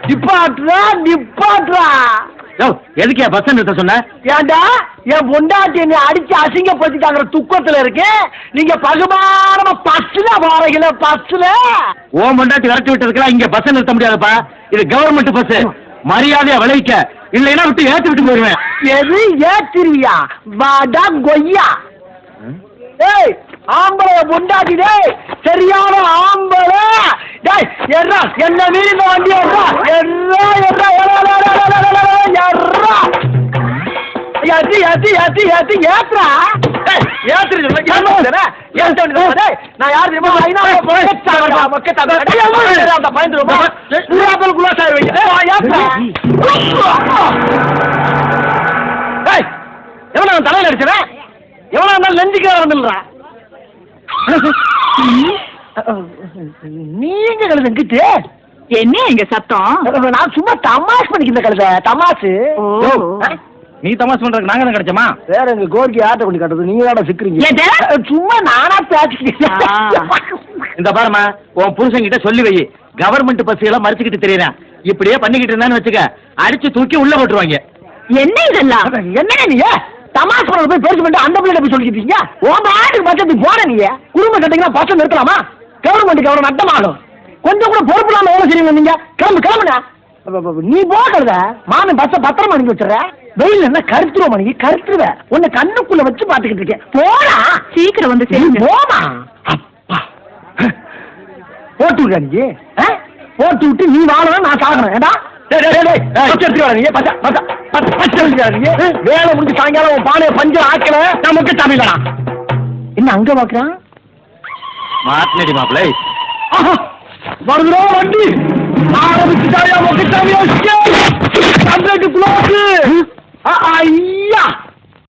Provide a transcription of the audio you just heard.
நிப்பாட்றா நிப்பாட்றா. எதுக்கே பஸ் நிறுத்த சொன்ன? ஏண்டா என் பொண்டாட்டி என்னை அடிச்சு அசிங்கப்படுத்திட்டாங்கிற துக்கத்துல இருக்கு. நீங்க பகுமானமா பஸ்ல போறீங்களா? பஸ்ல ஓ பொண்டாட்டி விரட்டி விட்டதுக்கெல்லாம் இங்க பஸ் நிறுத்த முடியாதுப்பா. இது கவர்மெண்ட் பஸ். மரியாதையா விளைவிக்க, இல்லைன்னா விட்டு ஏத்து விட்டு போயிருவேன். எது ஏத்திரியா? வாடா கொய்யா. ஏய் ஆம்பளை பொண்டாட்டி டேய், சரியான ஆம்பளை டேய். எர்ரா என்ன மீறி இந்த வண்டி எர்ரா எர்ரா எர்ரா எர்ரா ஏத்தி ஏத்தி ஏத்தி ஏத்தி ஏத்ரா. ஏத்திரி நான் யாரு தெரியுமா? எவனா தலையில அடிச்சவன்? எவனா இருந்தாலும் நெஞ்சுக்கு வந்துடுறா. நீங்க கழுது எங்கிட்டு என்ன இங்க சத்தம்? நான் சும்மா தமாஷ் பண்ணிக்கிற கழுத தமாஷு. நீ தமாஷ் பண்றதுக்கு நாங்க தான் கிடைச்சோமா? வேற எங்க கோரிக்கை ஆட்ட பண்ணி காட்டுறது நீங்க தான் சிக்கிறீங்க. சும்மா நானா பேசிக்கிட்டேன். இந்த பாருமா, உன் புருஷன் கிட்ட சொல்லி வை, கவர்மெண்ட் பஸ் எல்லாம் மறைச்சுக்கிட்டு தெரியறேன். இப்படியே பண்ணிக்கிட்டு இருந்தான்னு வச்சுக்க, அடிச்சு தூக்கி உள்ள போட்டுருவாங்க. என்ன இதெல்லாம்? என்ன நீ தமாஷ் பண்ண போய் பேசி பண்ணிட்டு அந்த பிள்ளை போய் சொல்லிக்கிட்டு இருக்கீங்க? உன் பாட்டுக்கு பட்சத்துக்கு போன நீங்க குடும்பம் கட்டிங்கன்னா பட்சம் நிறுத்தலாமா? கவர்மெண்ட்டுக்கு எவ்வளவு நட்டமாகும்? கொஞ்சம் கூட பொறுப்பு இல்லாம எவ்வளவு செய்வீங்க நீங்க? கிளம்பு கிளம்புனா நீ போகிறத மாமன் பஸ்ஸ பத்திரமா அனுப்பி வச்சுற. வெயில் என்ன கருத்துருவ மணி கருத்துருவ. உன்னை கண்ணுக்குள்ள வச்சு பாத்துக்கிட்டு இருக்கேன். போடா சீக்கிரம் வந்து சேருங்க. போமா. அப்பா போட்டு விடுற நீ. போட்டு விட்டு நீ வாழணும், நான் சாகணும். ஏடா வேலை முடிஞ்சு சாயங்காலம் உன் பானைய பஞ்சம் ஆக்கல நமக்கு தமிழா. என்ன அங்க பாக்குறான்? மாட்டினடி மாப்பிள்ளை வருகிறோ வண்டி ஆரம்பிச்சுட்டாயா? ஐயா